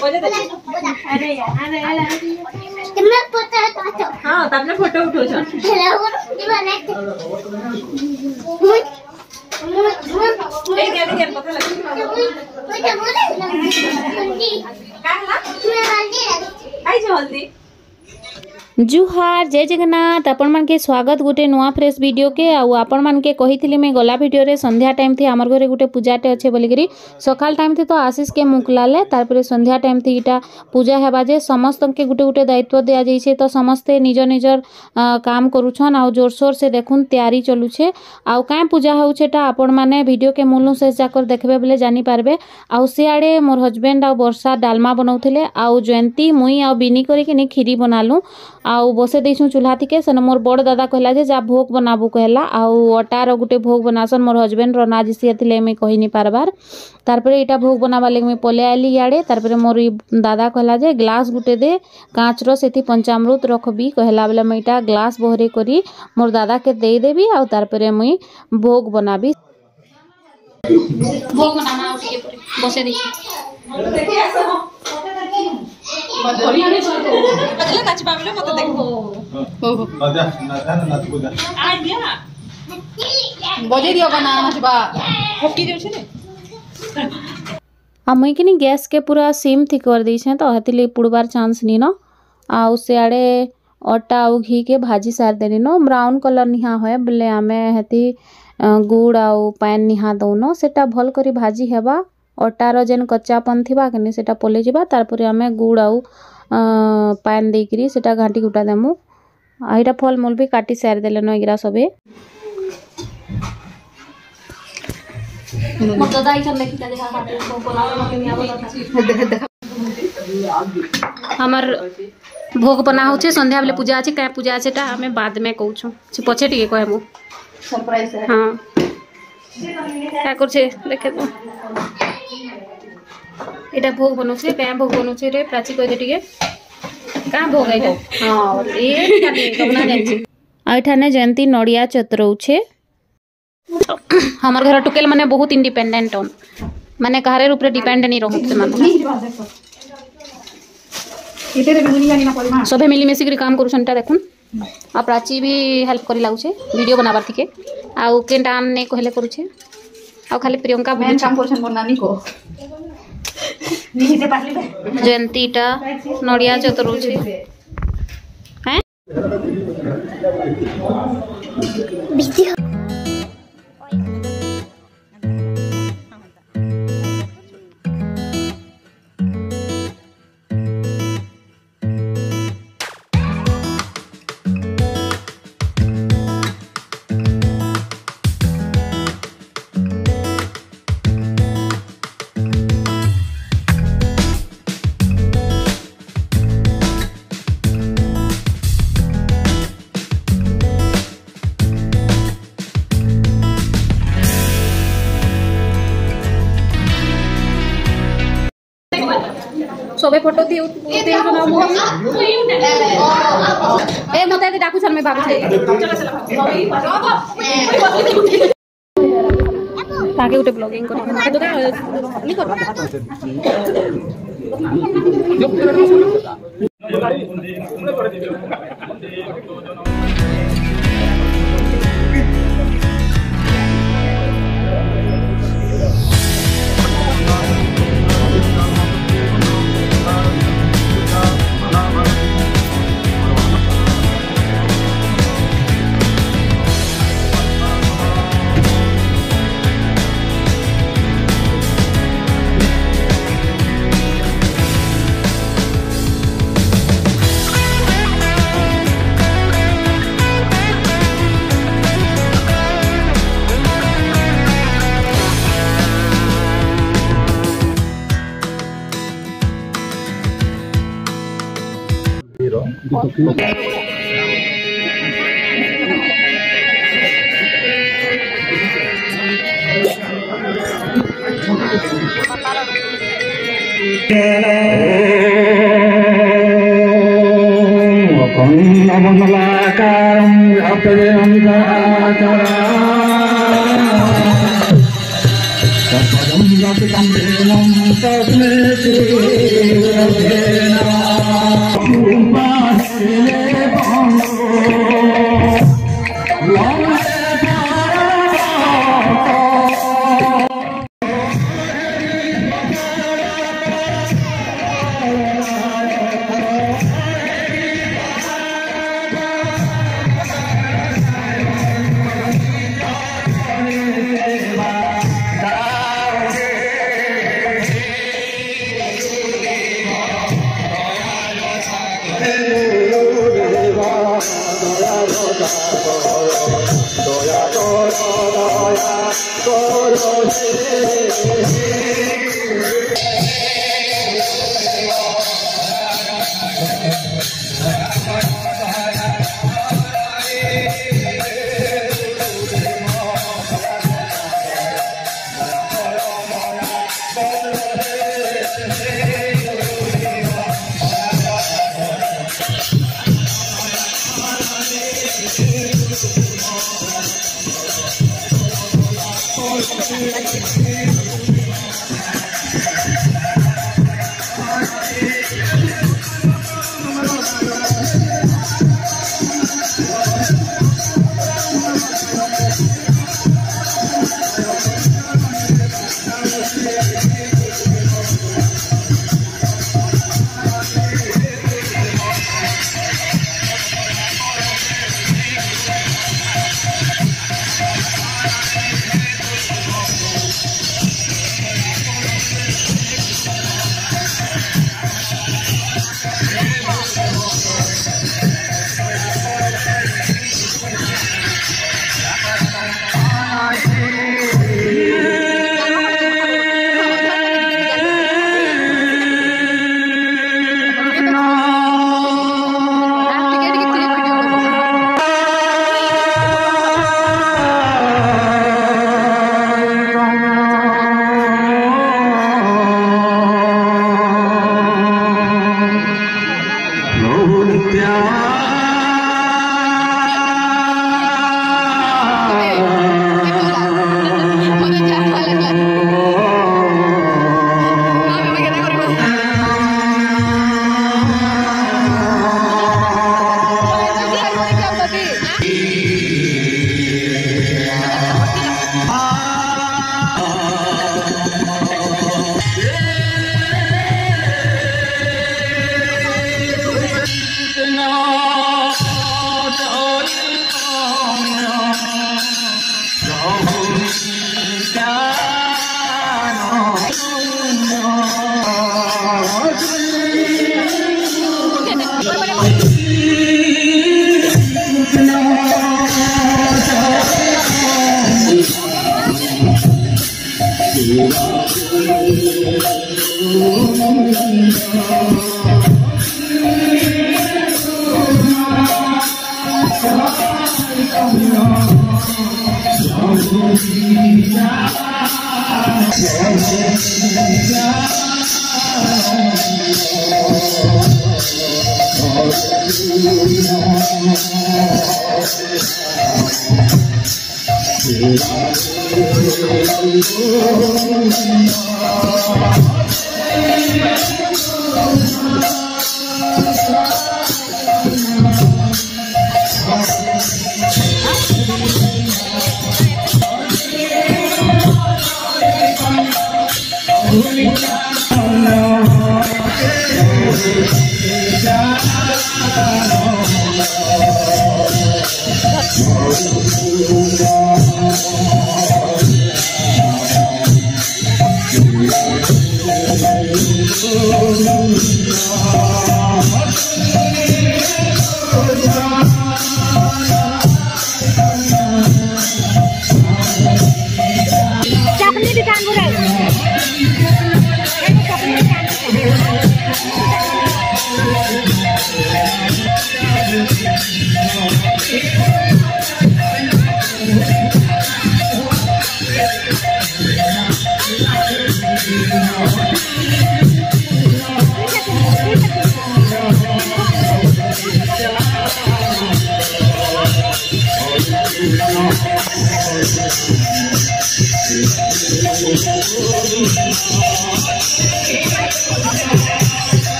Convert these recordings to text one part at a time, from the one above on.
अरे हाँ तबने फोटो उठो छ हल्दी जुहार जय जगन्नाथ आपण मन के स्वागत गोटे नुआ फ्रेश वीडियो के आउ आपण मन के कही मैं गला वीडियो रे संध्या टाइम थी आमर घरे गोटे पूजाटे अच्छे बोलिकी सकाल टाइम थी तो आशीष के मुकलाले तारपरे संध्या टाइम थी इटा पूजा हेबा जे समस्त के गोटे गोटे दायित्व दिया जाइछे तो समस्ते निज निजर काम करूछन आउ जोरसोर से देखुन तैयारी चलुछे आउ काए पूजा होउछेटा आपण माने वीडियो के मूलनु शेष जाकर देखबे बोले जानि पारबे आउ सियाडे मोर हस्बैंड आउ वर्षा डालमा बनाउथिले आउ जयंती मुई आउ बिनी करिके खीरी बनालु आउ बसे देछू चूल्हा थिके सेन मोर बड़ दादा कहला जे जा भोग बनाबू कहला आउ अटार गोटे भोग बनासन मोर हस्बैंड रो नाज सिया थिले मैं कहि नि पारबार तारपरे इटा भोग बनाबा लेग मैं पले आली याडे तारपरे मोर दादा कहला जे ग्लास गुटे दे कांच रो सेति पंचामृत रखबी कहला बेले मैं इटा ग्लास बहरे करी मोर दादा के दे देबी आउ तारपरे मुई भोग बनाबी भोग बनाना उठिके बसे देखी मुई कि गैस के पूरा सिम थी कर दी तो हेतिले पुड़बार चांस नी न आउ सियाड़े अटा आउ घी के भाजी सार देनी न ब्राउन कलर निहा होए बोले आमे हेति गुड़ आउ पान निहा दउन सेटा भल करी भाजी हेबा अटार जेन कच्चापन थिबा कने सेटा पले जिबा तारपरे आमे गुड़ आउ पान देकरी सेटा घाटी गुटा देमु आ एटा फल मूल भी काटी सार देले न एगरा सबे हमर भोग बना होचे संध्या बेले पूजा अछि काय पूजा अछि ता हमें बाद में कहू छु पछे टिके कहबो सरप्राइज है हां क्या करछे देखे तो एटा भोग बनउछे काय भोग बनउछे रे प्राची कह दे टिके का भोग है हां ए कबना जानि आइठाने जयंती नडिया चतरउछे हमर घर टुकेल माने बहुत इंडिपेंडेंट होन माने कारे ऊपर डिपेंड नहीं रहत माने सबे मिली मिसी काम करूछनटा देखुन आ प्राची भी हेल्प करी लाउछे वीडियो बनाबार थिके आउ केनटा ने कहले करूछे आ खाली प्रियंका मेन काम करूछन मोर नानी को जयंतीटा नडिया चतरउछे हैं बिस्ती सबे फोटो दियो ना मो ए मते डाकू छन में भाग छे ताके उठे ब्लॉगिंग करी तो का नी कर कमलाकारं व्याप्तदेहं सपदं व्यापितं देवं तस्मै श्री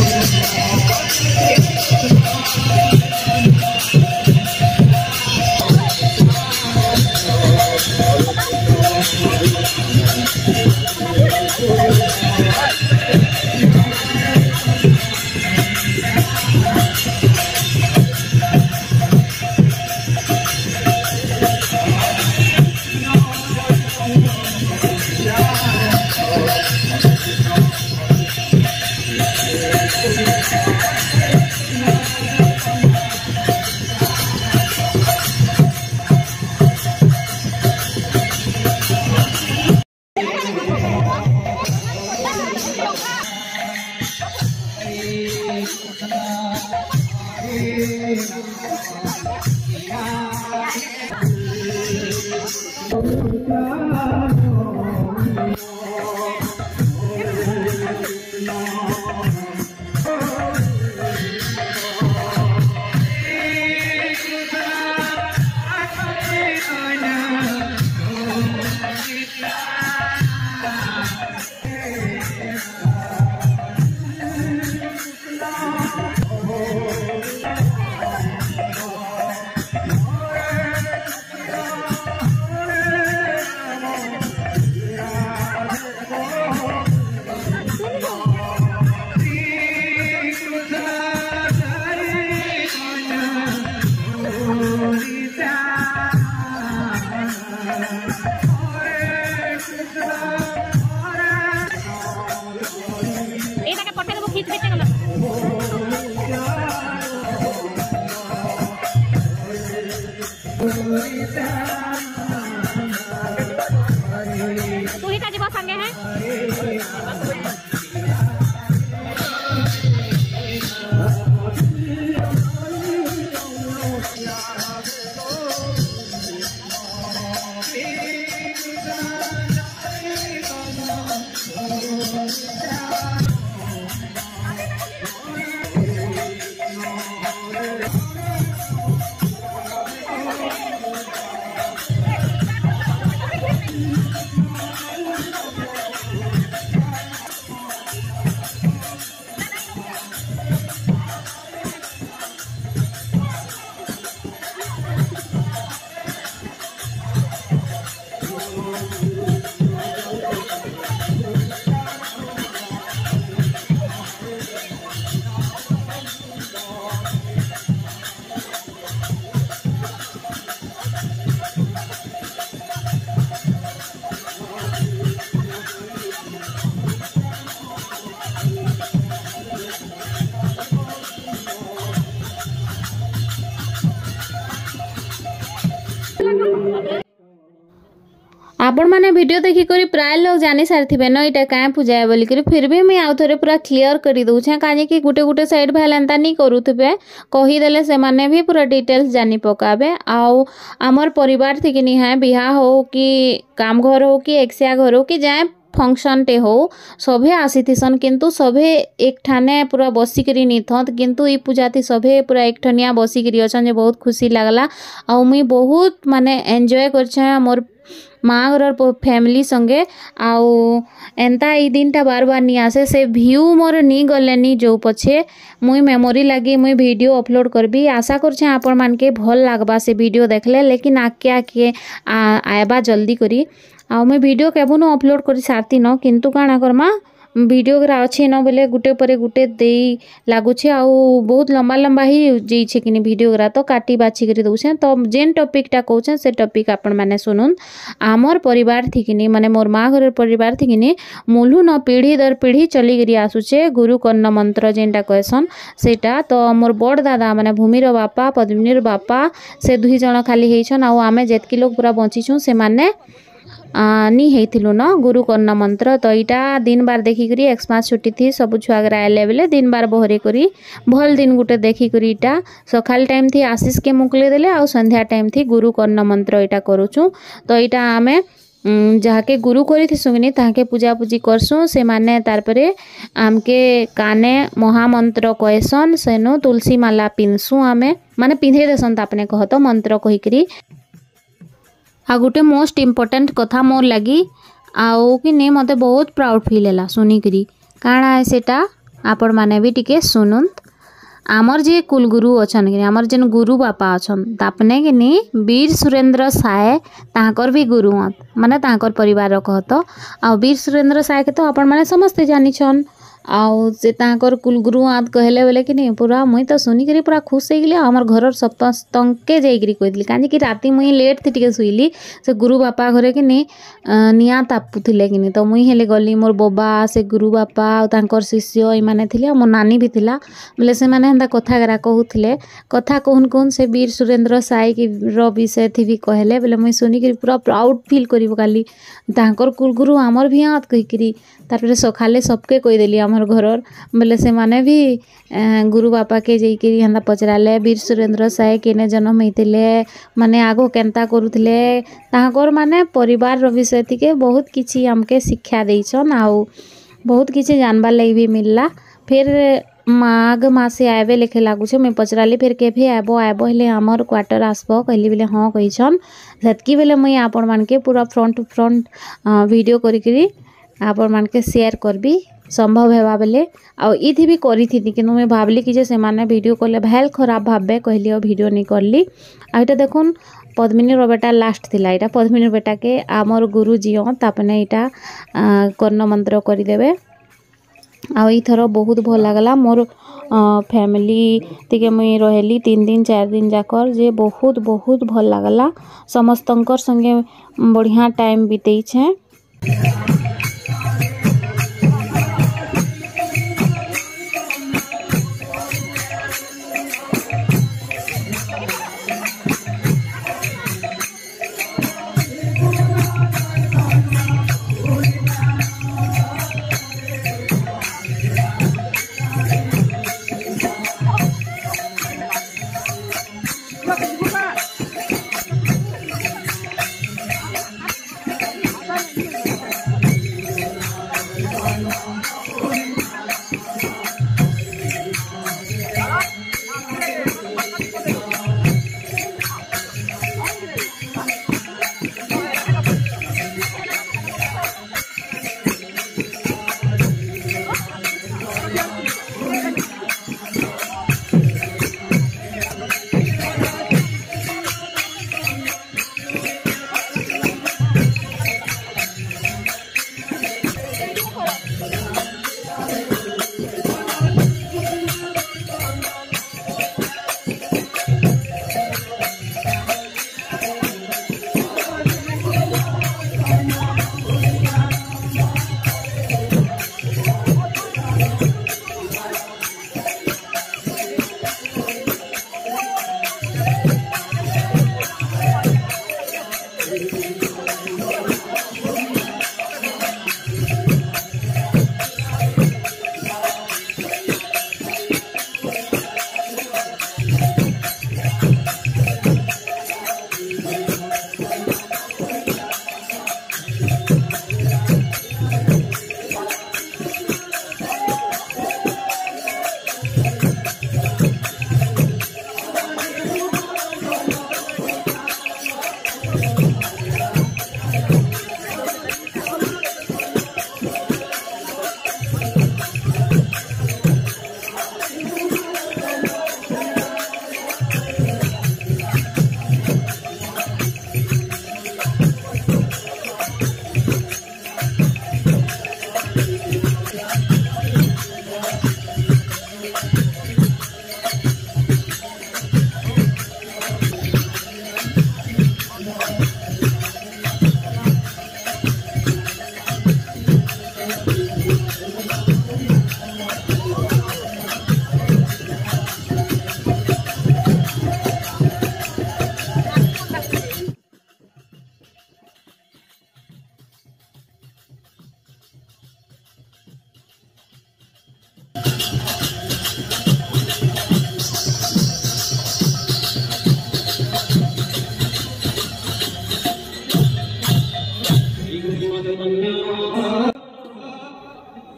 Thank you. तू ही काजी बस संगे है आपण मैंने वीडियो देखिक प्राय लोग जानी सारी न यहाँ क्या पूजा है बोलिक फिर भी मुझे आउ थे पूरा क्लीयर कर दूचे कहीं गोटे गोटे साइड भाई एंता नहीं करुवे कहीदेले से माने भी पूरा डिटेल्स जानी पकाबे आउ आमर परिवार थी निहा बिहा हो कि काम घर हो कि एक्सिया घर हो कि जाए फंक्शन टे हो सभे आसीथिसन किंतु सभे एक ठाने पूरा बसिकरी निथत किंतु ई पूजा थी सभे पूरा एक ठनिया बसिकरी अछन जे बहुत खुशी लागला आ मुई बहुत माने एंजॉय करछे मोर माँ घर फैमिली संगे आउ एंता ई दिनटा बार बार नहीं आसे से व्यू मोर नहीं गलेनी जो पछे मुई मेमोरी लगी मुई वीडियो अपलोड करबी आशा करछे आपण मान के भल लागबा से वीडियो देखले लेकिन आके आके आएबा जल्दी करी आ मुई वीडियो केबुनो अपलोड करी सारती न किंतु काना करमा वीडियो ग्रा अच्छे न बोले गुटे परे गुटे दे लगुचे आउ बहुत लंबा लंबा ही जाइए कि वीडियो ग्रा तो काटी बाछी कर दौचे तो जेन टॉपिकटा कहूँ से टॉपिक आपण मैंने सुनुन आमर परिवार थी माने मोर माँ घर परिवार थी मूलू न पीढ़ी दर पीढ़ी चली करी आसुचे गुरु कर्ण मंत्र जेनटा कहसन सेटा तो मोर बड़ दादा माने भूमिर बापा पद्मिनीर बापा से दुई जन खाली होइछन आउ आमे जेतकी लोग पूरा बंचीछुं से माने नी हेथिलु न गुरु कर्ण मंत्र तो यहाँ दिन बार देखिक एक्समास छुट्टी थी सब छुआ आइले बेले दिन बार बहरे करी भल दिन गुटे देखिक इटा सकाल टाइम थी आशीष के मुकले देले आ संध्या टाइम थी गुरु कर्ण मंत्र यहाँ करुचु तो यहाँ आमे जहाँके गुरु करी सुनी ताके पूजा पूजी करसुँ से माने तारपरे आमके काने महामंत्र कहसन सेनु तुलसी माला पिंधसुँ आमे माने पिंधे देसन आपने कह तो मंत्र कहीकरी आ गोटे मोस्ट इम्पोर्टेंट कथा मोर लगी आउ कि नहीं मते बहुत प्राउड फील है सुनिकी काଣା है सेटा आपण माने भी टिके सुनुन आमर जे कुलगुरु अछन कि आमर जेन गुरु बापा अछन तापने कि वीर सुरेंद्र साय तांकर भी गुरु हत माने तांकर परिवार कहत आ वीर सुरेंद्र साय के तो आपण माने समस्ते जानी छन आउ से तांकर कुलगुरु आद कहले बोले कि नहीं पूरा मुई तो सुनी करी पूरा खुश हो गली आमर घर समस्तंके जाइकरी कहली कहीं कि राति मुई लेट थी टिके शुइली से गुरु बापा घरे कि नहीं निआ तापुले कि नहीं तो मुई हेले गली मोर बोबा से गुरु बापा तांकर शिष्य इमाने थिले मो नानी भी थिला बोले से माने हेंदा कथा गरा कहूले कथा कहून कहून से वीर सुरेंद्र साय की विषय थी भी कहले बोले मुई सुनी करी पूरा प्राउड फील करी पकाली तांकर कुलगुरु आमर भी आत कहीकरी तारपरे सखाले सबके कहीदेली आमर घरर बोले से माने भी गुरु बापा के जाइकरी हेंदा पचराले वीर सुरेंद्र साय केने जन्म होइतिले माने आगो केंता करूथिले तांकर माने परिवार विषय थी बहुत किछि हमके शिक्षा देइछन आउ बहुत किछि जानबार लागि भी मिलला फिर माघ मासे आबे लेखे लागुछे मैं पचराली फिर केभे आबो हेले हमर क्वार्टर आसबो कहली बेले हाँ कहिछन सेतकी बेले मुई आपण मानके पूरा फ्रंट टू फ्रंट वीडियो करिकरी आपण मानके शेयर करबी संभव हेबा बेले आ इथि भी करी थी कि मैं भावली कि जे से माने वीडियो करले भेल खराब भाबे कहली और वीडियो नहीं करली आ इटा देखुन पद्मिनी रो बेटा लास्ट थिला इटा पद्मिनी बेटा के आमर गुरु जी तापने इटा कर्ण मंत्र करी देबे आ थर बहुत भल लागला मोर फैमिली तिके मुई रहेली 3 दिन 4 दिन जाकर जे बहुत बहुत भल लागला समस्तंकर संगे बढ़िया टाइम बीतई छे।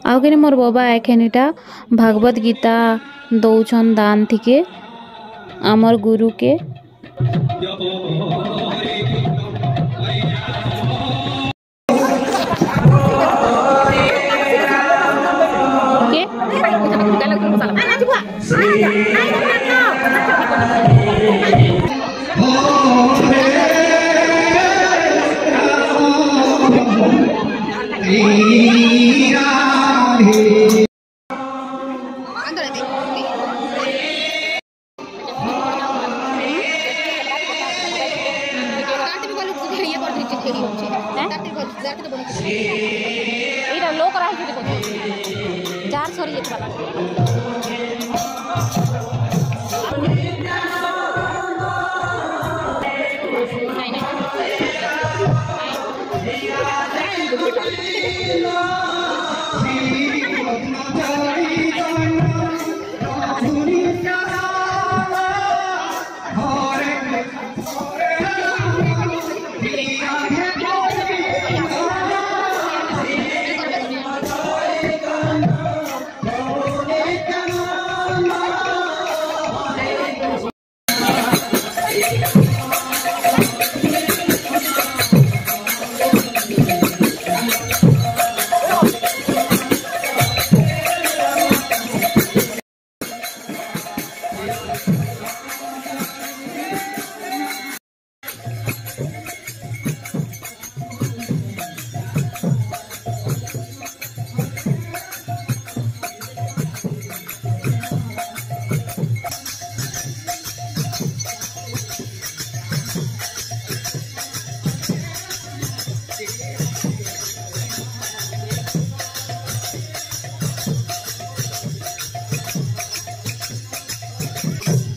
आउ के मोर बाबा एखेनिटा भागवत गीता दौछन दान थिके आमर गुरु के Okay. ଏଇଟା ଲୋ କରାହେଇଛି ଦେଖ ଜାର ସରି ଯାଇଥିଲା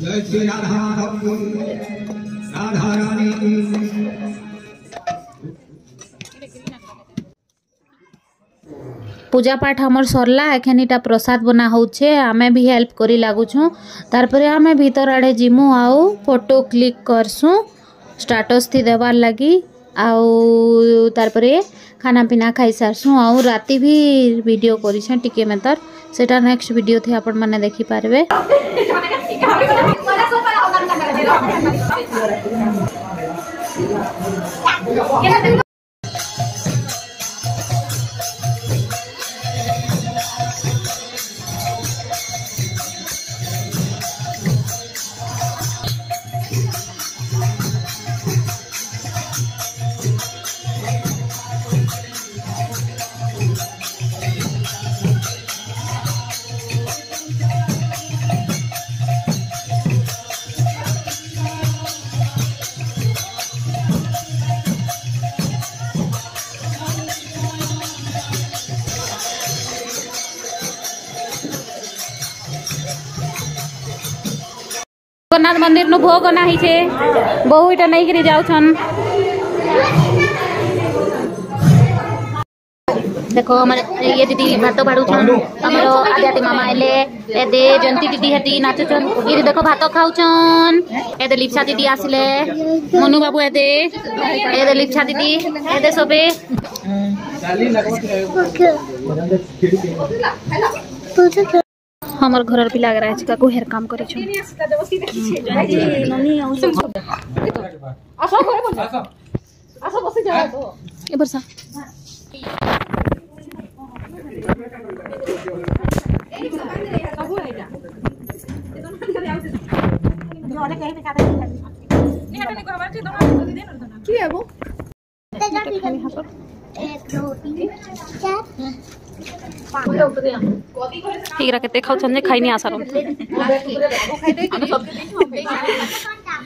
जय श्री राधा राधा रानी पूजा पाठ हमर सरला एखनिटा प्रसाद बना होछे आमे भी हेल्प करी लागुछु तार परे आमे भीतर आड़े जिमु आउ फोटो क्लिक करसु स्टेटस थी देवार लगी आउ तार परे खाना पीना खाई सारसु आउ राती भी वीडियो करिछे टिके मेतर सेटा नेक्स्ट वीडियो थी आपण माने देखि पारबे जगन्नाथ मंदिर नु भोग नाही छे बहु इटा नहीं करी जाउ छन देखो हमारे ये दीदी भात बाड़ू छन हमरो आदियाती मामा एले ए दे जंती दीदी हती नाचो छन ये देखो भात खाउ छन ए दे लिप्सा दीदी आसिले मनु बाबू ए दे लिप्सा दीदी ए दे सबे हमर घर भी लग रहा है का हेर काम करे छ ए बरसा ठीक रखे खाऊ छन खाई नहीं आसार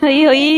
होई